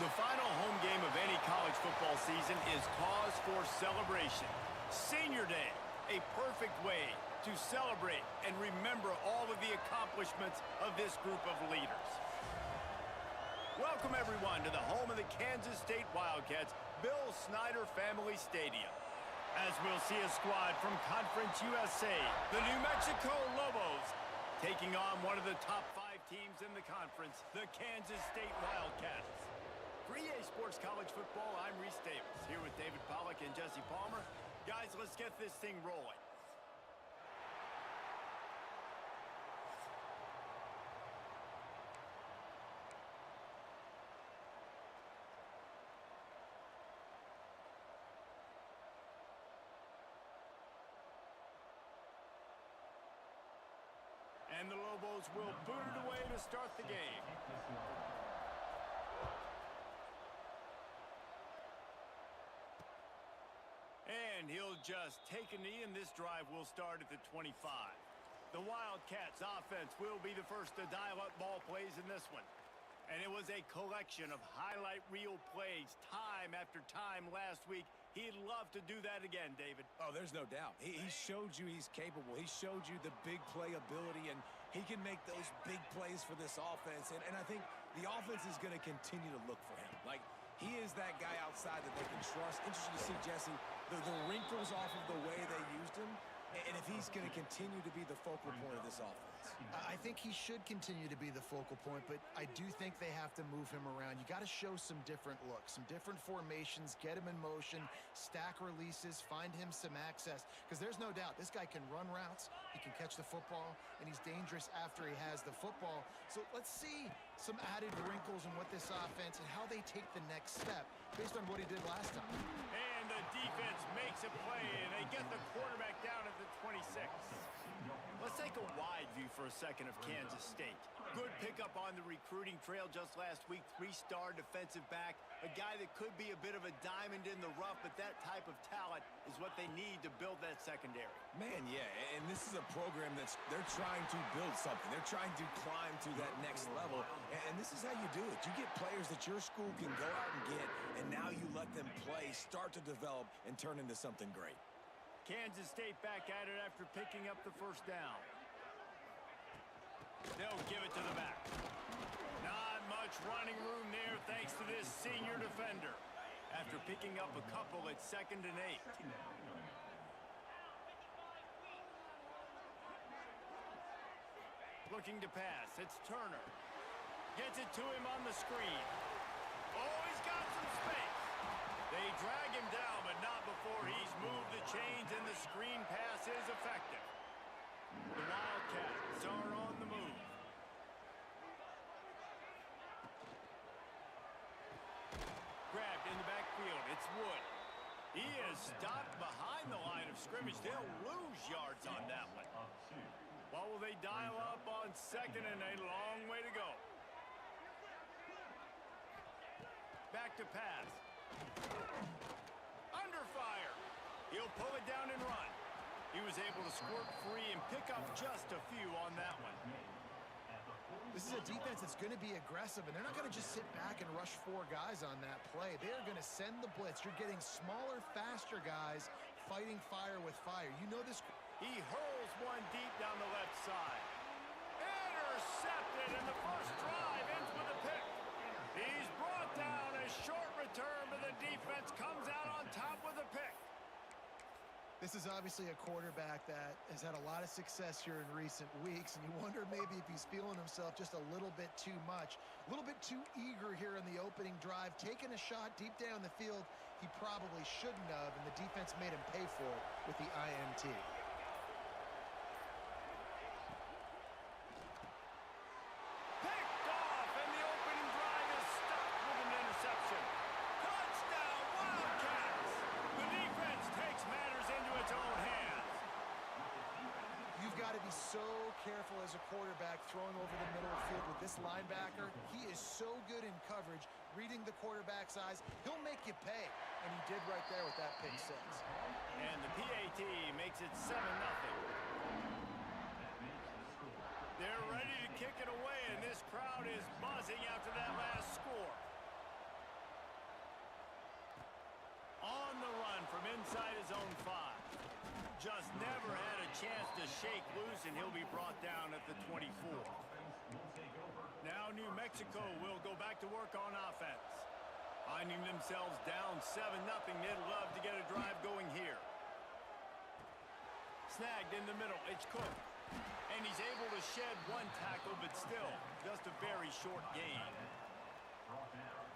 The final home game of any college football season is cause for celebration. Senior Day, a perfect way to celebrate and remember all of the accomplishments of this group of leaders. Welcome, everyone, to the home of the Kansas State Wildcats, Bill Snyder Family Stadium. As we'll see a squad from Conference USA, the New Mexico Lobos, taking on one of the top 5 teams in the conference, the Kansas State Wildcats. For EA Sports College Football, I'm Reese Davis, here with David Pollack and Jesse Palmer. Guys, let's get this thing rolling. And the Lobos will boot it away to start the game. And he'll just take a knee, and this drive will start at the 25. The Wildcats offense will be the first to dial up ball plays in this one. And it was a collection of highlight reel plays time after time last week. He'd love to do that again, David. Oh, there's no doubt. He showed you he's capable. He showed you the big play ability, and he can make those big plays for this offense. And I think the offense is going to continue to look for him. Like, he is that guy outside that they can trust. Interesting to see, Jesse, the wrinkles off of the way they used him. And if he's going to continue to be the focal point of this offense. I think he should continue to be the focal point, but I do think they have to move him around. You got to show some different looks, some different formations, get him in motion, stack releases, find him some access. Because there's no doubt, this guy can run routes, he can catch the football, and he's dangerous after he has the football. So let's see some added wrinkles in what this offense and how they take the next step based on what he did last time. And the defense makes a play, and they get the quarterback down at the 26. Let's take a wide view for a second of Kansas State. Good pickup on the recruiting trail just last week. 3-star defensive back, a guy that could be a bit of a diamond in the rough, but that type of talent is what they need to build that secondary. Man, yeah, and this is a program they're trying to build something. They're trying to climb to that next level, and this is how you do it. You get players that your school can go out and get, and now you let them play, start to develop, and turn into something great. Kansas State back at it after picking up the first down. They'll give it to the back. Not much running room there thanks to this senior defender. After picking up a couple at 2nd and 8. Looking to pass. It's Turner. Gets it to him on the screen. Oh, he's got some space. They drag him down, but not before he's moved the chains, and the screen pass is effective. The Wildcats are on the move. Grabbed in the backfield. It's Wood. He is stopped behind the line of scrimmage. They'll lose yards on that one. What will they dial up on 2nd and 8? Long way to go. Back to pass. Under fire. He'll pull it down and run. He was able to squirt free and pick up just a few on that one. This is a defense that's going to be aggressive, and they're not going to just sit back and rush 4 guys on that play. They are going to send the blitz. You're getting smaller, faster guys fighting fire with fire. You know this. He hurls one deep down the left side. Intercepted, and the first drive ends with a pick. He's brought down. A short return, but the defense comes out on top with a pick. This is obviously a quarterback that has had a lot of success here in recent weeks, and you wonder maybe if he's feeling himself just a little bit too much, a little bit too eager here in the opening drive, taking a shot deep down the field he probably shouldn't have, and the defense made him pay for it with the INT. So careful as a quarterback throwing over the middle of the field with this linebacker. He is so good in coverage, reading the quarterback's eyes. He'll make you pay, and he did right there with that pick 6. And the PAT makes it 7-0. They're ready to kick it away, and this crowd is buzzing after that last score. chance to shake loose, and he'll be brought down at the 24. Now New Mexico will go back to work on offense. Finding themselves down 7-0, they'd love to get a drive going here. Snagged in the middle, it's Cook. And he's able to shed one tackle, but still, just a very short gain.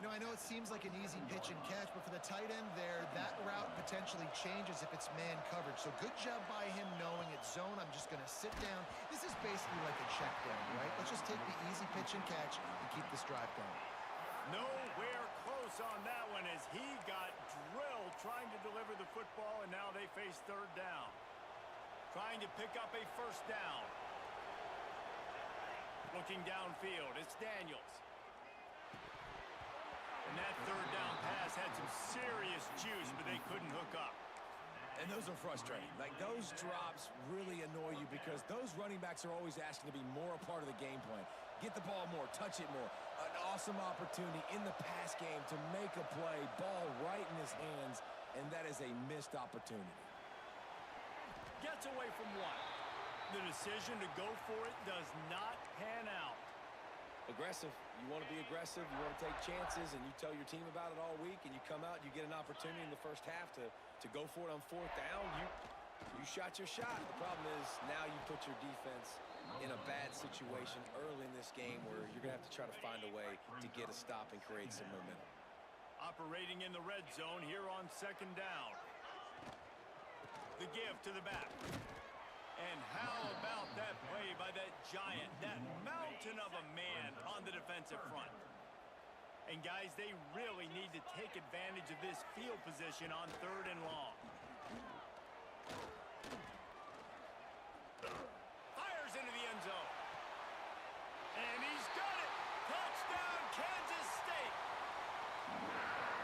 You know, I know it seems like an easy pitch and catch, but for the tight end there, that route potentially changes if it's man coverage. So good job by him knowing it's zone. I'm just going to sit down. This is basically like a check down, right? Let's just take the easy pitch and catch and keep this drive going. Nowhere close on that one as he got drilled trying to deliver the football, and now they face third down. Trying to pick up a first down. Looking downfield, it's Daniels. And that third down pass had some serious juice, but they couldn't hook up. And those are frustrating. Like, those drops really annoy you because those running backs are always asking to be more a part of the game plan. Get the ball more, touch it more. An awesome opportunity in the pass game to make a play, ball right in his hands, and that is a missed opportunity. Gets away from one. The decision to go for it does not pan out. Aggressive. You want to be aggressive. You want to take chances, and you tell your team about it all week, and you come out, you get an opportunity in the first half to go for it on fourth down. You shot your shot. The problem is now you put your defense in a bad situation early in this game where you're going to have to try to find a way to get a stop and create some momentum. Operating in the red zone here on second down. The give to the back. And how about that play by that giant, that mountain of a man on the defensive front? And guys, they really need to take advantage of this field position on third and long. Fires into the end zone. And he's got it. Touchdown, Kansas State.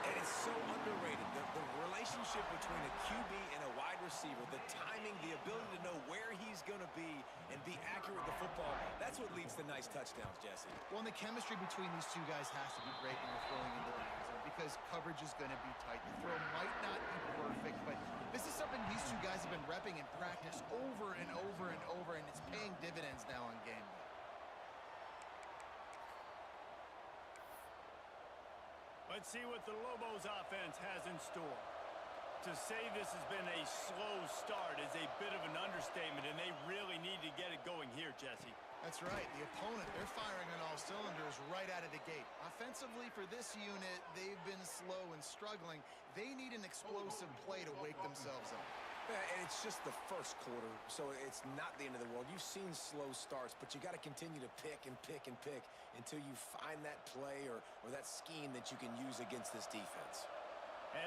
And it's so underrated. The relationship between a QB and a wide receiver, the timing, the ability to know where he's going to be and be accurate with the football, that's what leads to nice touchdowns, Jesse. Well, and the chemistry between these two guys has to be great when they're throwing into the end zone because coverage is going to be tight. The throw might not be perfect, but this is something these two guys have been repping in practice over and over and over, and it's paying dividends now on game day. Let's see what the Lobos offense has in store. To say this has been a slow start is a bit of an understatement, and they really need to get it going here, Jesse. That's right. The opponent, they're firing on all cylinders right out of the gate. Offensively, for this unit, they've been slow and struggling. They need an explosive play to wake themselves up. Yeah, and it's just the first quarter, so it's not the end of the world. You've seen slow starts, but you got to continue to pick and pick and pick until you find that play or that scheme that you can use against this defense.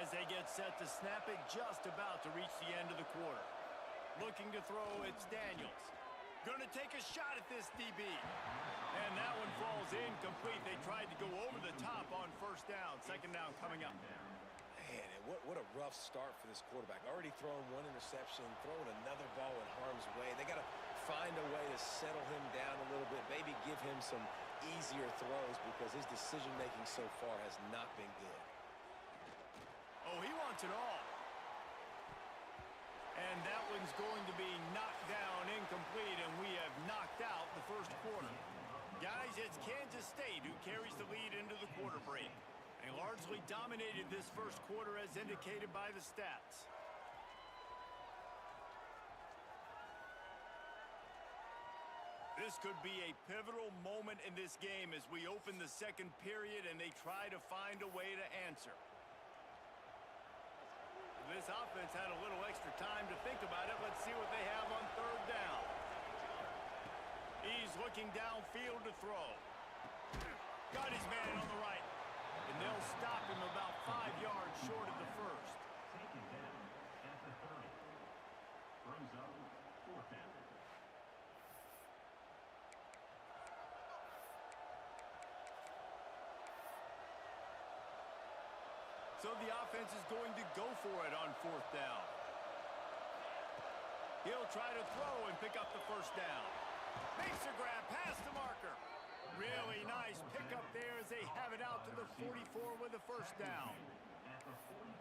As they get set to snap it, just about to reach the end of the quarter. Looking to throw, it's Daniels. Going to take a shot at this DB. And that one falls incomplete. They tried to go over the top on first down. Second down coming up. Man, what a rough start for this quarterback. Already throwing one interception, throwing another ball in harm's way. They got to find a way to settle him down a little bit, maybe give him some easier throws because his decision-making so far has not been good. Oh, he wants it all. And that one's going to be knocked down incomplete, and we have knocked out the first quarter. Guys, it's Kansas State who carries the lead into the quarter break. They largely dominated this first quarter as indicated by the stats. This could be a pivotal moment in this game as we open the second period and they try to find a way to answer. This offense had a little extra time to think about it. Let's see what they have on third down. He's looking downfield to throw. Got his man on the right. And they'll stop him about 5 yards short of the first. So the offense is going to go for it on fourth down. He'll try to throw and pick up the first down. Makes a grab past the marker. Really nice pickup there as they have it out to the 44 with the first down.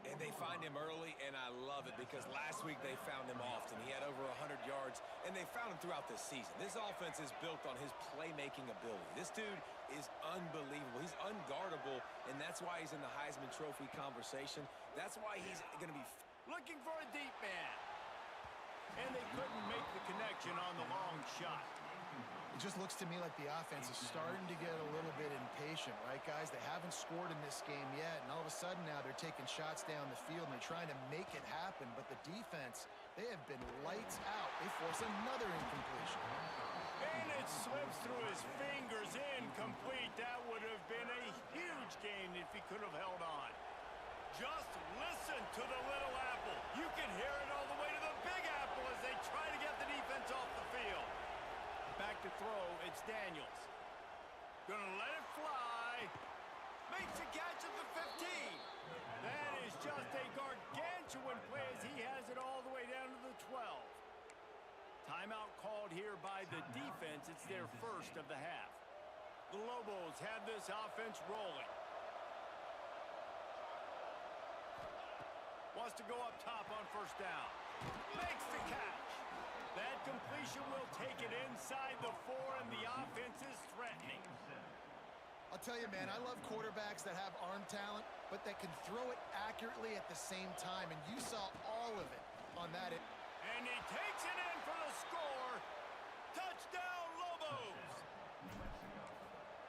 And they find him early, and I love it because last week they found him often. He had over 100 yards, and they found him throughout the season. This offense is built on his playmaking ability. This dude is unbelievable. He's unguardable, and that's why he's in the Heisman Trophy conversation. That's why he's going to be looking for a deep man. And they couldn't make the connection on the long shot. It just looks to me like the offense is starting to get a little bit impatient, right, guys? They haven't scored in this game yet, and all of a sudden now they're taking shots down the field and they're trying to make it happen. But the defense, they have been lights out. They force another incompletion. And it slips through his fingers, incomplete. That would have been a huge gain if he could have held on. Just listen to the little apple. You can hear it all the way to the big apple as they try to get the defense off the field. Back to throw, it's Daniels. Gonna let it fly. Makes a catch at the 15. That is just a gargantuan play as he has it all the way down to the 12. Timeout called here by the defense. It's their first of the half. The Lobos have this offense rolling. Wants to go up top on first down. Makes the catch. That completion will take it inside the 4, and the offense is threatening. I'll tell you, man, I love quarterbacks that have arm talent, but that can throw it accurately at the same time, and you saw all of it on that. And he takes it in for the score. Touchdown, Lobos!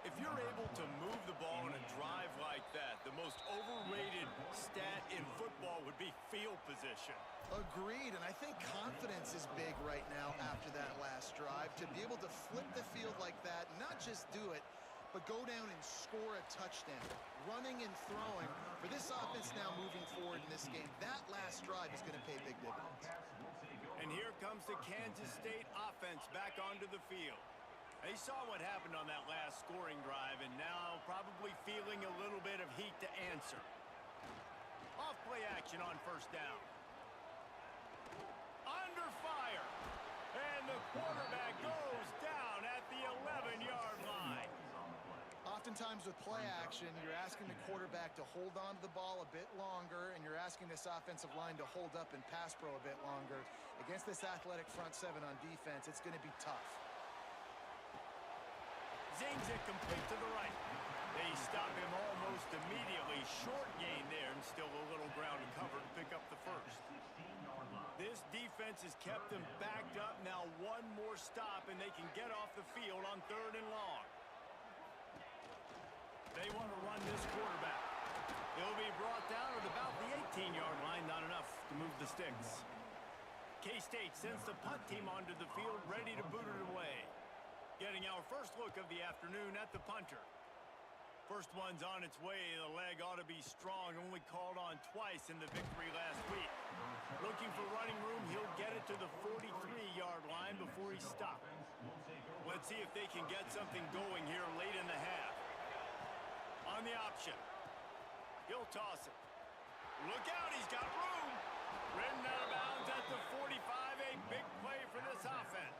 If you're able to move the ball in a drive like that, the most overrated stat in football would be field position. Agreed, and I think confidence is big right now after that last drive. To be able to flip the field like that, not just do it, but go down and score a touchdown. Running and throwing. For this offense now moving forward in this game, that last drive is going to pay big dividends. And here comes the Kansas State offense back onto the field. They saw what happened on that last scoring drive, and now probably feeling a little bit of heat to answer. Off play action on first down. Under fire. And the quarterback goes down at the 11-yard line. Oftentimes with play action, you're asking the quarterback to hold on to the ball a bit longer, and you're asking this offensive line to hold up and pass pro a bit longer. Against this athletic front seven on defense, it's going to be tough. Zings it complete to the right. They stop him almost immediately. Short gain there, and still a little ground to cover to pick up the first. This defense has kept them backed up. Now one more stop, and they can get off the field on 3rd and long. They want to run this quarterback. He'll be brought down at about the 18-yard line. Not enough to move the sticks. K-State sends the punt team onto the field, ready to boot it away. Getting our first look of the afternoon at the punter. First one's on its way. The leg ought to be strong. Only called on twice in the victory last week. Looking for running room. He'll get it to the 43-yard line before he stopped. Let's see if they can get something going here late in the half. On the option. He'll toss it. Look out, he's got room. Ridden out of bounds at the 45. A big play for this offense.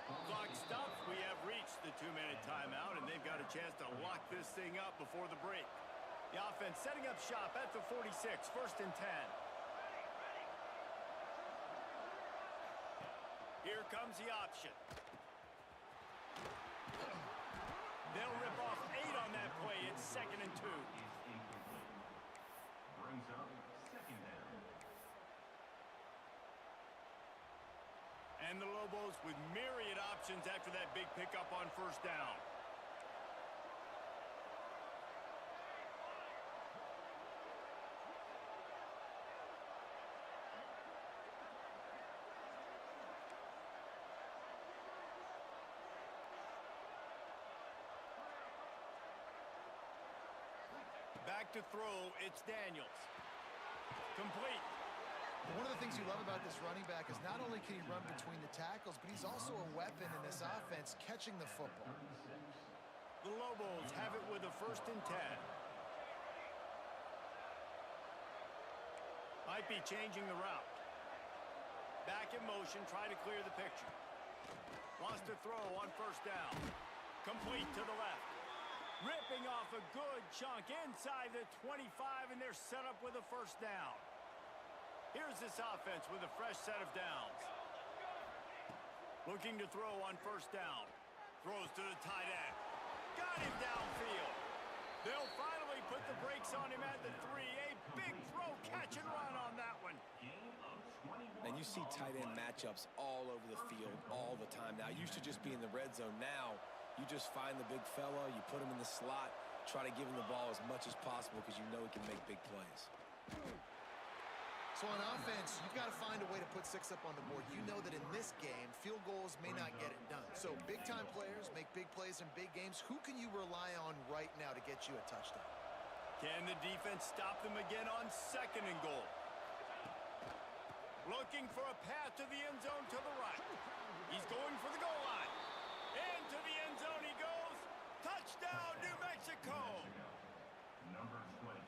Clock stops. We have reached the 2-minute timeout, and they've got a chance to lock this thing up before the break. The offense setting up shop at the 46, 1st and 10. Here comes the option. They'll rip off 8 on that play. It's 2nd and 2. Brings up 2nd down. And the Lobos with myriad options after that big pickup on first down. Back to throw, it's Daniels. Complete. One of the things you love about this running back is not only can he run between the tackles, but he's also a weapon in this offense catching the football. The Lobos have it with a 1st and 10. Might be changing the route. Back in motion, try to clear the picture. Wants to throw on first down. Complete to the left. Ripping off a good chunk inside the 25, and they're set up with a first down. Here's this offense with a fresh set of downs. Looking to throw on first down. Throws to the tight end. Got him downfield. They'll finally put the brakes on him at the 3. A big throw, catch and run on that one. And you see tight end matchups all over the field all the time now. It used to just be in the red zone. Now you just find the big fella, you put him in the slot, try to give him the ball as much as possible because you know he can make big plays. So on offense, you've got to find a way to put 6 up on the board. You know that in this game, field goals may not get it done. So big-time players make big plays in big games. Who can you rely on right now to get you a touchdown? Can the defense stop them again on 2nd and goal? Looking for a path to the end zone to the right. He's going for the goal line. Into the end zone he goes. Touchdown, New Mexico.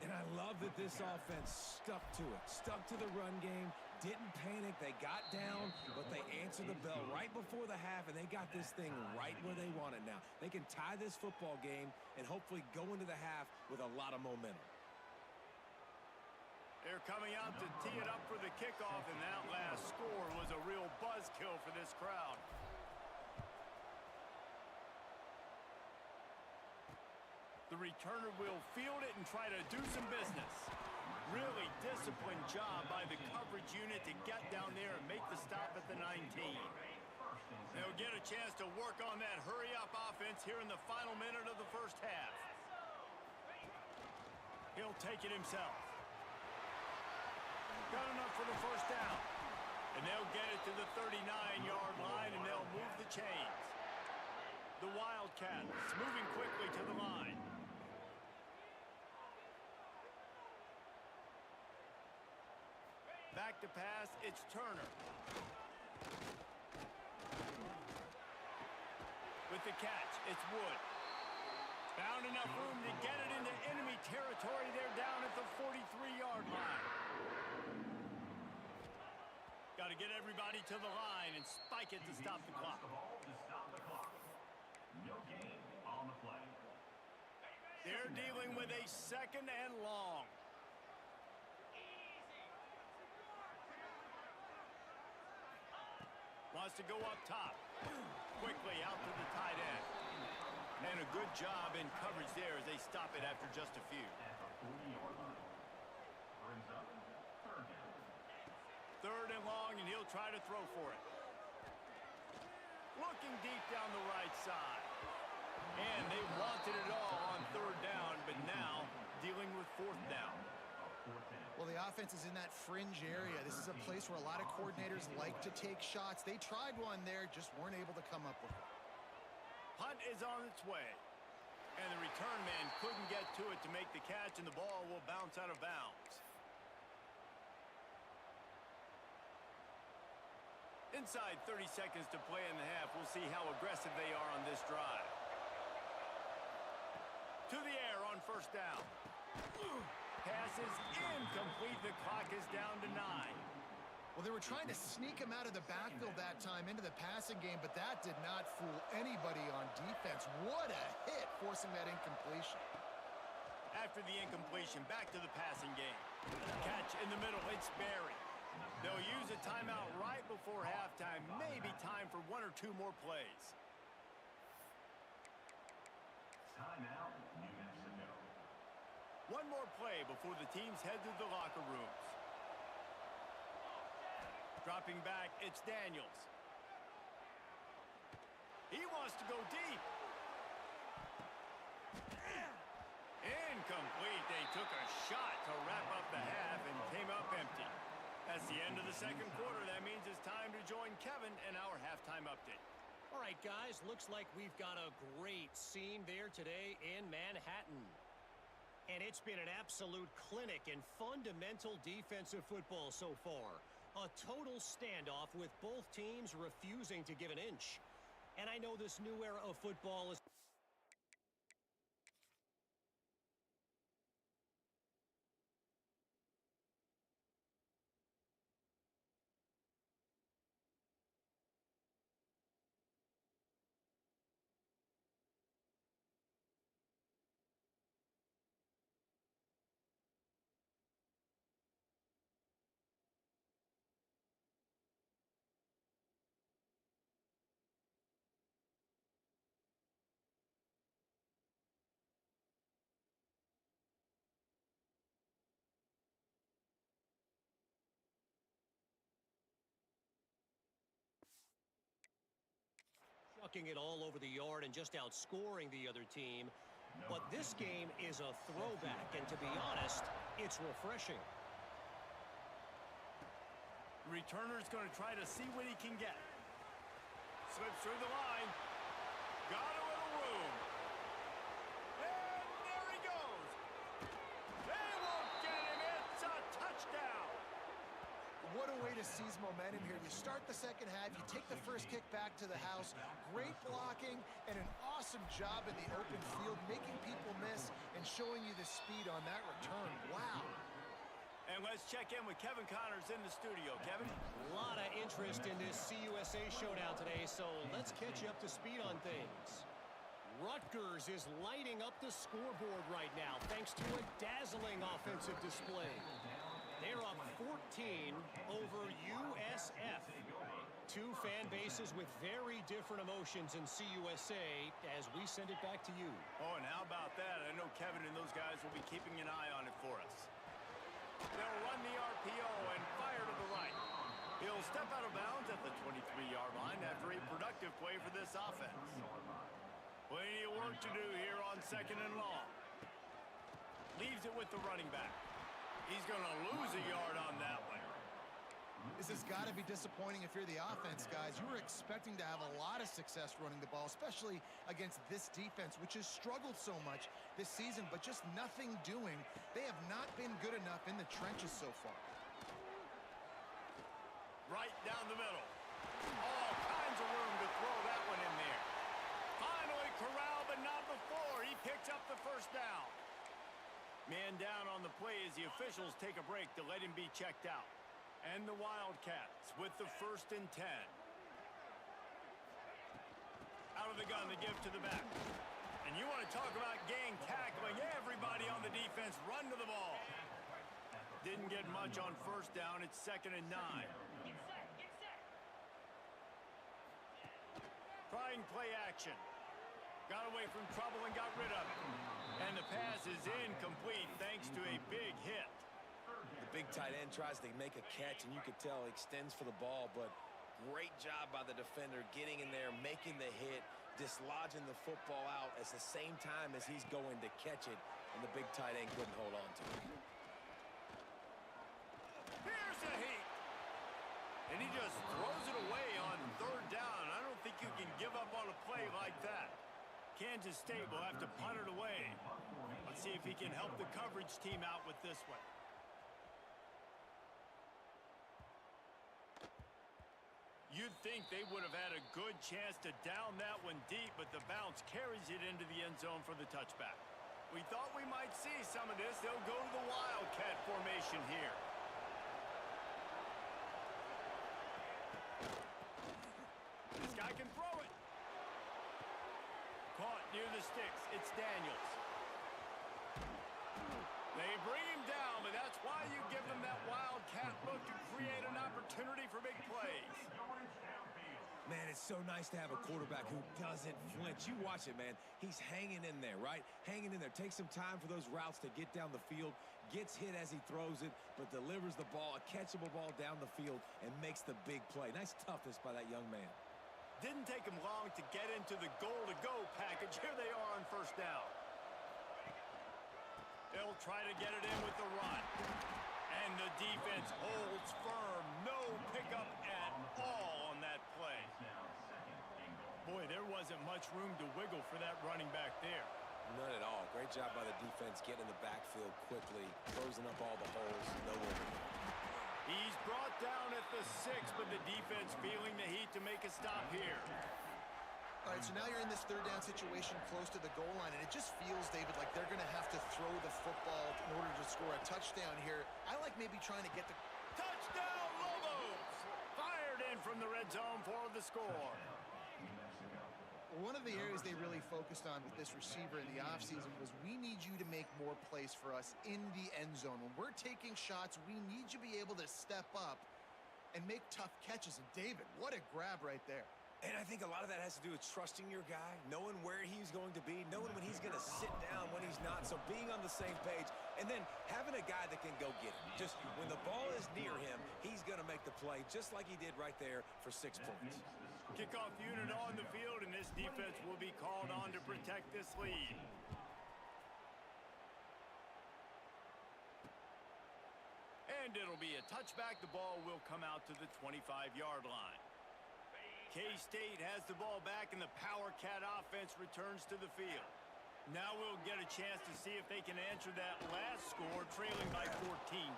And I love that this offense stuck to it, stuck to the run game, didn't panic. They got down, but they answered the bell right before the half, and they got this thing right where they want it now. They can tie this football game and hopefully go into the half with a lot of momentum. They're coming out to tee it up for the kickoff, and that last score was a real buzzkill for this crowd. The returner will field it and try to do some business. Really disciplined job by the coverage unit to get down there and make the stop at the 19. They'll get a chance to work on that hurry-up offense here in the final minute of the first half. He'll take it himself. Got enough for the first down. And they'll get it to the 39-yard line, and they'll move the chains. The Wildcats moving quickly to the line. Back to pass, it's Turner. With the catch, it's Wood. Found enough room to get it into enemy territory. They're down at the 43-yard line. Got to get everybody to the line and spike it to stop the clock. No gain on the play. They're dealing with a 2nd and long. Wants to go up top. Quickly out to the tight end. And a good job in coverage there as they stop it after just a few. At the 40-yard line. Brings up 3rd down. 3rd and long, and he'll try to throw for it. Looking deep down the right side. And they wanted it all on 3rd down, but now dealing with 4th down. Well, the offense is in that fringe area. This is a place where a lot of coordinators like to take shots. They tried one there, just weren't able to come up with it. Punt is on its way. And the return man couldn't get to it to make the catch, and the ball will bounce out of bounds. Inside 30 seconds to play in the half. We'll see how aggressive they are on this drive. To the air on first down. Pass is incomplete. The clock is down to 9. Well, they were trying to sneak him out of the backfield that time into the passing game, but that did not fool anybody on defense. What a hit, forcing that incompletion. After the incompletion, back to the passing game. Catch in the middle. It's Berry. They'll use a timeout right before halftime. Maybe time for 1 or 2 more plays. Timeout, New Mexico. 1 more play before the teams head to the locker rooms. Dropping back, it's Daniels. He wants to go deep. Incomplete. They took a shot to wrap up the half and came up empty. That's the end of the 2nd quarter. That means it's time to join Kevin in our halftime update. All right, guys, looks like we've got a great scene there today in Manhattan. And it's been an absolute clinic in fundamental defensive football so far. A total standoff with both teams refusing to give an inch. And I know this new era of football is chucking it all over the yard and just outscoring the other team. But this game is a throwback, and to be honest, it's refreshing. Returner's going to try to see what he can get. Slips through the line. Got a little room. And there he goes. They won't get him. It's a touchdown. What a way to seize momentum here. You start the second half, you take the first kick back to the house. Great blocking and an awesome job in the open field, making people miss and showing you the speed on that return. Wow. And let's check in with Kevin Connors in the studio. Kevin? A lot of interest in this CUSA showdown today, so let's catch you up to speed on things. Rutgers is lighting up the scoreboard right now thanks to a dazzling offensive display. They're up 14 over USF. Two fan bases with very different emotions in CUSA as we send it back to you. Oh, and how about that? I know Kevin and those guys will be keeping an eye on it for us. They'll run the RPO and fire to the right. He'll step out of bounds at the 23-yard line after a productive play for this offense. Plenty of work to do here on 2nd and long. Leaves it with the running back. He's going to lose a yard on that one. This has got to be disappointing if you're the offense, guys. You were expecting to have a lot of success running the ball, especially against this defense, which has struggled so much this season, but just nothing doing. They have not been good enough in the trenches so far. Right down the middle. All kinds of room to throw that one in there. Finally corralled, but not before. He picked up the first down. Man down on the play as the officials take a break to let him be checked out. And the Wildcats with the 1st and 10. Out of the gun, the give to the back. And you want to talk about gang tackling. Everybody on the defense run to the ball. Didn't get much on 1st down. It's 2nd and 9. Trying play action. Got away from trouble and got rid of it. And the pass is incomplete thanks to a big hit. The big tight end tries to make a catch, and you could tell he extends for the ball, but great job by the defender getting in there, making the hit, dislodging the football out at the same time as he's going to catch it, and the big tight end couldn't hold on to it. Here's a heat. And he just throws it away on 3rd down. I don't think you can give up on a play like that. Kansas State will have to punt it away. Let's see if he can help the coverage team out with this one. You'd think they would have had a good chance to down that one deep, but the bounce carries it into the end zone for the touchback. We thought we might see some of this. They'll go to the Wildcat formation here. This guy can throw it. Caught near the sticks. It's Daniels. They bring him down, but that's why you give them that Wildcat look to create an opportunity for big plays. Man, it's so nice to have a quarterback who doesn't flinch. You watch it, man. He's hanging in there, right? Hanging in there. Takes some time for those routes to get down the field. Gets hit as he throws it, but delivers the ball, a catchable ball down the field, and makes the big play. Nice toughness by that young man. Didn't take him long to get into the goal-to-go package. Here they are on 1st down. They'll try to get it in with the run. And the defense holds firm. No pickup at all on that play. Boy, there wasn't much room to wiggle for that running back there. None at all. Great job by the defense getting in the backfield quickly, closing up all the holes. No overtime. He's brought down at the 6, but the defense feeling the heat to make a stop here. All right, so now you're in this 3rd down situation close to the goal line, and it just feels, David, like they're going to have to throw the football in order to score a touchdown here. I like maybe trying to get the... Touchdown, Lobos! Fired in from the red zone for the score. One of the areas they really focused on with this receiver in the offseason was we need you to make more plays for us in the end zone. When we're taking shots, we need you to be able to step up and make tough catches. And David, what a grab right there. And I think a lot of that has to do with trusting your guy, knowing where he's going to be, knowing when he's going to sit down, when he's not. So being on the same page And then having a guy that can go get it. Just when the ball is near him, he's going to make the play just like he did right there for 6 points. Kickoff unit on the field, and this defense will be called on to protect this lead. And it'll be a touchback. The ball will come out to the 25-yard line. K-State has the ball back, and the Power Cat offense returns to the field. Now we'll get a chance to see if they can answer that last score, trailing by 14,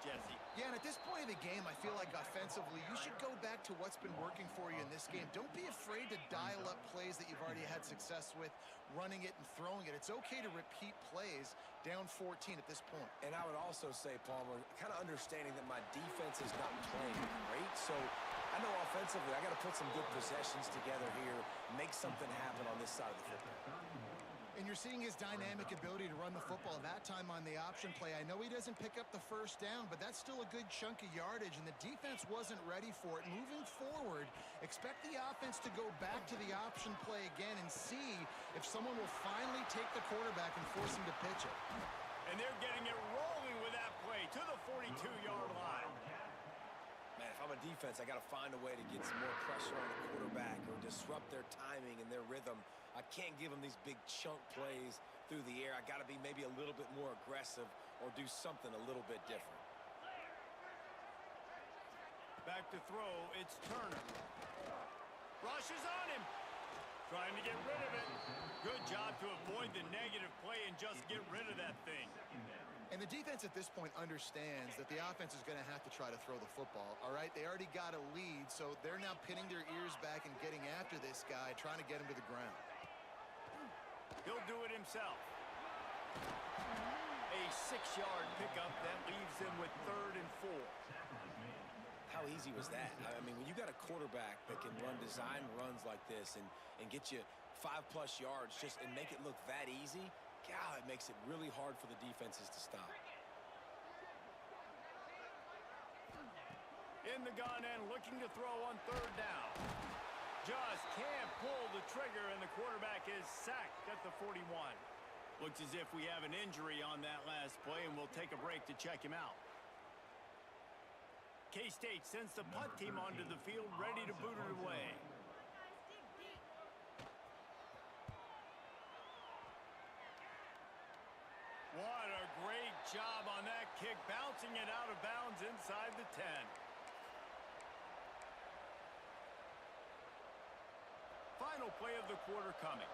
Jesse. Yeah, and at this point of the game, I feel like offensively, you should go back to what's been working for you in this game. Don't be afraid to dial up plays that you've already had success with, running it and throwing it. It's okay to repeat plays down 14 at this point. And I would also say, Palmer, kind of understanding that my defense is not playing great, so I know offensively I got to put some good possessions together here, make something happen on this side of the football. And you're seeing his dynamic ability to run the football that time on the option play. I know he doesn't pick up the first down, but that's still a good chunk of yardage, and the defense wasn't ready for it. Moving forward, expect the offense to go back to the option play again and see if someone will finally take the quarterback and force him to pitch it. And they're getting it rolling with that play to the 42-yard line. Man, if I'm a defense, I got to find a way to get some more pressure on the quarterback or disrupt their timing and their rhythm. I can't give them these big chunk plays through the air. I got to be maybe a little bit more aggressive or do something a little bit different. Back to throw, it's Turner. Rush is on him. Trying to get rid of it. Good job to avoid the negative play and just get rid of that thing. And the defense at this point understands that the offense is going to have to try to throw the football, all right? They already got a lead, so they're now pinning their ears back and getting after this guy, trying to get him to the ground. He'll do it himself. A 6-yard pickup that leaves him with 3rd and 4. How easy was that? I mean, when you got a quarterback that can run design runs like this and get you 5+ yards just and make it look that easy, God, it makes it really hard for the defenses to stop. In the gun and looking to throw on 3rd down. Just can't pull the trigger, and the quarterback is sacked at the 41. Looks as if we have an injury on that last play, and we'll take a break to check him out. K-State sends the punt team onto the field, ready to boot it away. What a great job on that kick, bouncing it out of bounds inside the 10. Final play of the quarter coming.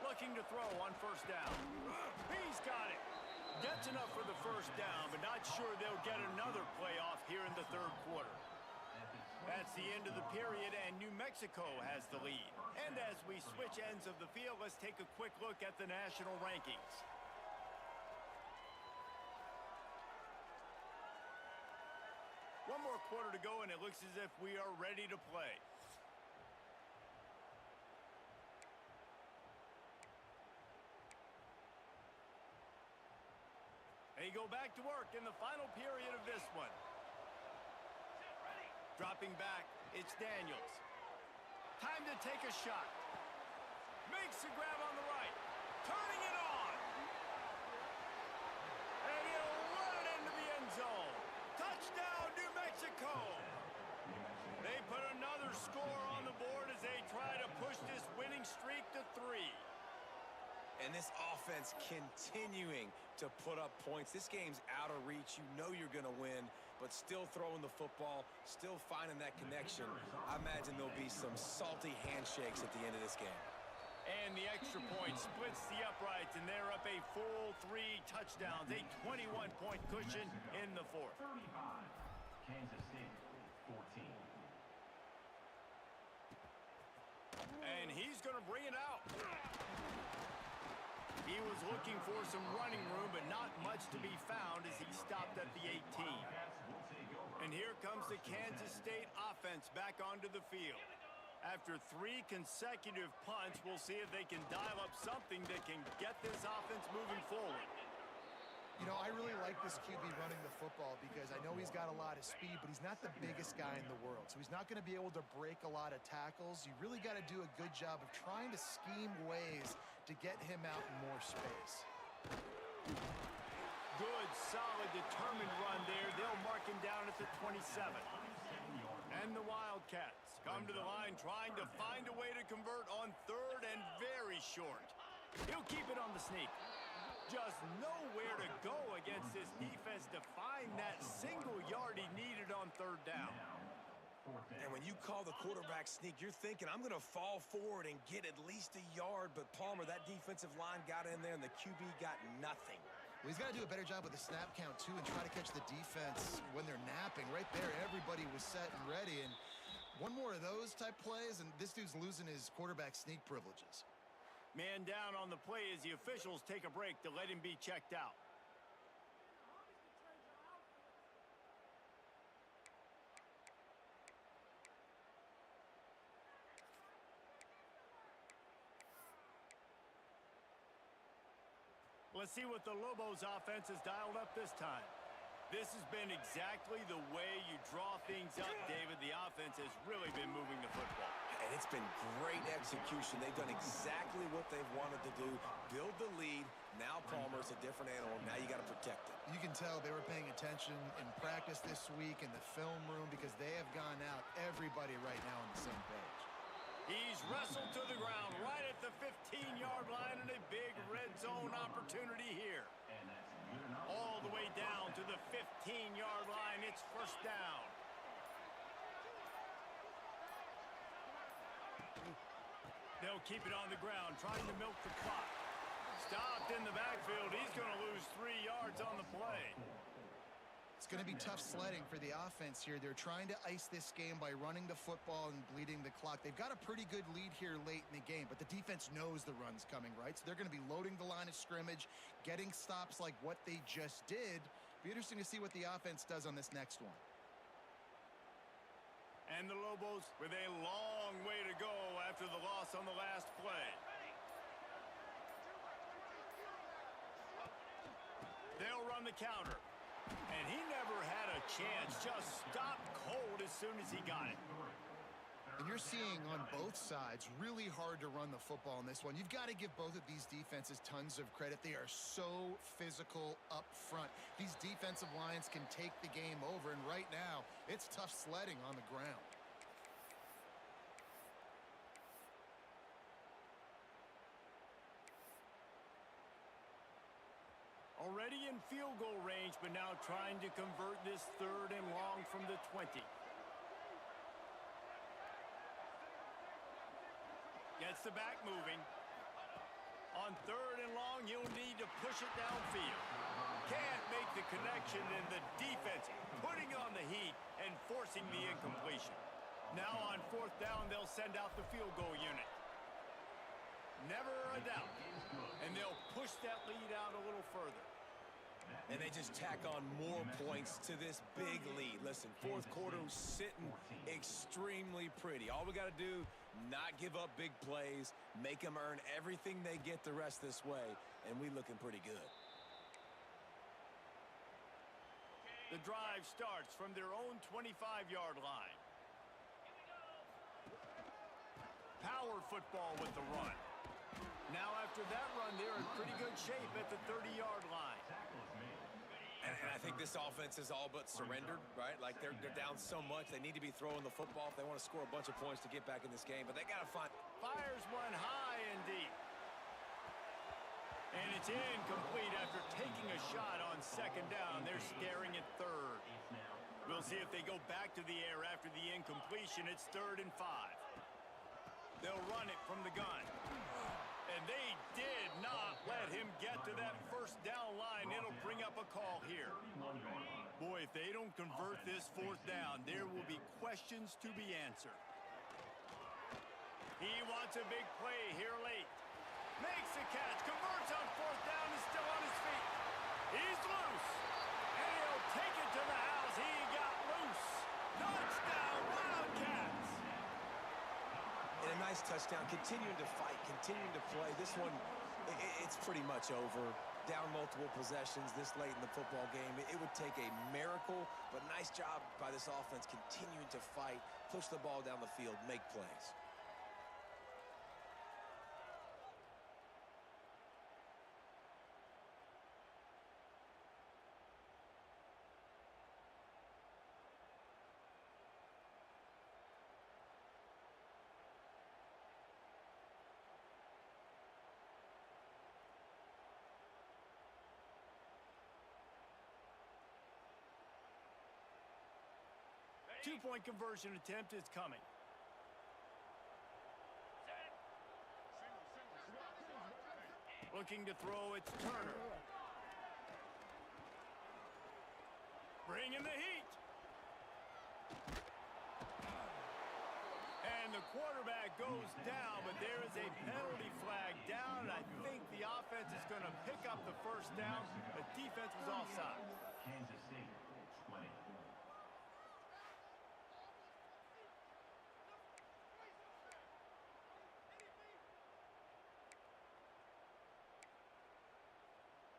Looking to throw on 1st down. He's got it. Gets enough for the 1st down, but not sure they'll get another playoff here in the 3rd quarter. That's the end of the period, and New Mexico has the lead. And as we switch ends of the field, let's take a quick look at the national rankings. One more quarter to go, and it looks as if we are ready to play. They go back to work in the final period of this one. Dropping back, it's Daniels. Time to take a shot. Makes the grab on the right. Turning it on. And he'll run it into the end zone. Touchdown, New Mexico. They put another score on the board as they try to push this winning streak to 3. And this offense continuing to put up points. This game's out of reach. You know you're going to win, but still throwing the football, still finding that connection. I imagine there'll be some salty handshakes at the end of this game. And the extra point splits the uprights, and they're up a full 3 touchdowns, a 21-point cushion in the 4th. 35, Kansas State, 14. And he's going to bring it out. He was looking for some running room, but not much to be found as he stopped at the 18. And here comes the Kansas State offense back onto the field. After 3 consecutive punts, we'll see if they can dial up something that can get this offense moving forward. You know, I really like this QB running the football because I know he's got a lot of speed, but he's not the biggest guy in the world. So he's not going to be able to break a lot of tackles. You really got to do a good job of trying to scheme ways to get him out in more space. Good, solid, determined run there. They'll mark him down at the 27. And the Wildcats come to the line trying to find a way to convert on third and very short. He'll keep it on the sneak. Just nowhere to go against this defense to find that single yard he needed on third down. And when you call the quarterback sneak, you're thinking, I'm going to fall forward and get at least a yard. But Palmer, that defensive line got in there, and the QB got nothing. Well, he's got to do a better job with the snap count, too, and try to catch the defense when they're napping. Right there, everybody was set and ready. And one more of those type plays, and this dude's losing his quarterback sneak privileges. Man down on the play as the officials take a break to let him be checked out. Let's see what the Lobos offense has dialed up this time. This has been exactly the way you draw things up, David. The offense has really been moving the football. And it's been great execution. They've done exactly what they've wanted to do. Build the lead. Now Palmer's a different animal. Now you got to protect it. You can tell they were paying attention in practice this week in the film room because they have gone out, everybody right now on the same page. He's wrestled to the ground right at the 15-yard line, and a big red zone opportunity here. All the way down to the 15-yard line. It's first down. They'll keep it on the ground, trying to milk the clock. Stopped in the backfield. He's going to lose 3 yards on the play. It's going to be tough sledding for the offense here. They're trying to ice this game by running the football and bleeding the clock. They've got a pretty good lead here late in the game, but the defense knows the run's coming, right? So they're going to be loading the line of scrimmage, getting stops like what they just did. Be interesting to see what the offense does on this next one. And the Lobos with a long way to go after the loss on the last play. They'll run the counter. And he never had a chance. Just stopped cold as soon as he got it. And you're seeing on both sides really hard to run the football in this one. You've got to give both of these defenses tons of credit. They are so physical up front. These defensive lines can take the game over, and right now it's tough sledding on the ground. Already in field goal range, but now trying to convert this third and long from the 20. Gets the back moving. On third and long, you'll need to push it downfield. Can't make the connection, and the defense putting on the heat and forcing the incompletion. Now on fourth down, they'll send out the field goal unit. Never a doubt. And they'll push that lead out a little further. And they just tack on more points to this big lead. Listen, fourth quarter sitting extremely pretty. All we got to do, not give up big plays, make them earn everything they get the rest this way, and we looking pretty good. The drive starts from their own 25-yard line. Power football with the run. Now after that run, they're in pretty good shape at the 30-yard line. And I think this offense is all but surrendered, right? Like they're down so much, they need to be throwing the football if they want to score a bunch of points to get back in this game. But they got to find... Fires one high and deep. And it's incomplete after taking a shot on second down. They're staring at third. We'll see if they go back to the air after the incompletion. It's 3rd and 5. They'll run it from the gun. And they did not let him get to that first down line. It'll bring up a call here. Boy, if they don't convert this fourth down, there will be questions to be answered. He wants a big play here late. Makes the catch, converts on fourth down, is still on his feet. He's loose. And he'll take it to the house. He got loose. Touchdown, Wildcats. And a nice touchdown, continuing to fight, continuing to play. This one, it's pretty much over. down multiple possessions this late in the football game. It would take a miracle, but nice job by this offense continuing to fight, push the ball down the field, make plays. Two-point conversion attempt is coming. Looking to throw, it's Turner. Bringing the heat. And the quarterback goes down, but there is a penalty flag down, and I think the offense is going to pick up the first down. The defense was offside. Kansas State, 20.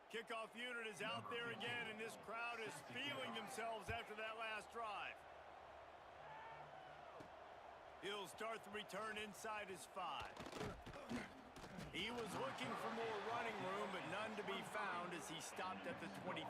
Kickoff unit is out there again, and this crowd is feeling themselves after that last drive. He'll start the return inside his 5. He was looking for more running room, but none to be found as he stopped at the 23.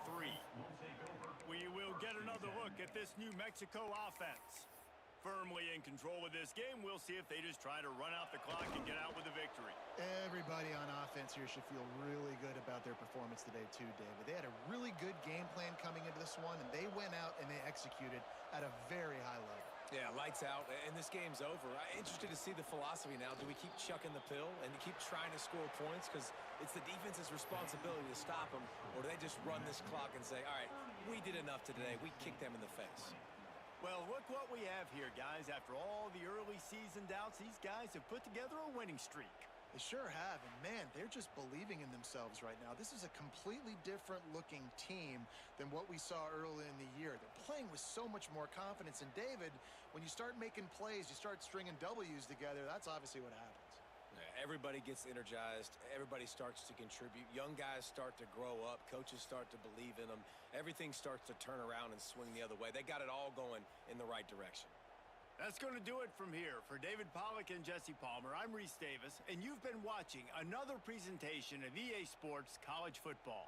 We will get another look at this New Mexico offense. Firmly in control of this game, we'll see if they just try to run out the clock and get out with a victory. Everybody on offense here should feel really good about their performance today too, David. They had a really good game plan coming into this one, and they went out and they executed at a very high level. Yeah, lights out, and this game's over. I'm interested to see the philosophy now. Do we keep chucking the pill and keep trying to score points? Because it's the defense's responsibility to stop them, or do they just run this clock and say, all right, we did enough today. We kicked them in the face. Well, look what we have here, guys. After all the early season doubts, these guys have put together a winning streak. They sure have, and man, they're just believing in themselves right now. This is a completely different looking team than what we saw early in the year. They're playing with so much more confidence, and David, when you start making plays, you start stringing W's together, that's obviously what happens. Yeah, everybody gets energized. Everybody starts to contribute. Young guys start to grow up. Coaches start to believe in them. Everything starts to turn around and swing the other way. They got it all going in the right direction. That's going to do it from here. For David Pollack and Jesse Palmer, I'm Reese Davis, and you've been watching another presentation of EA Sports College Football.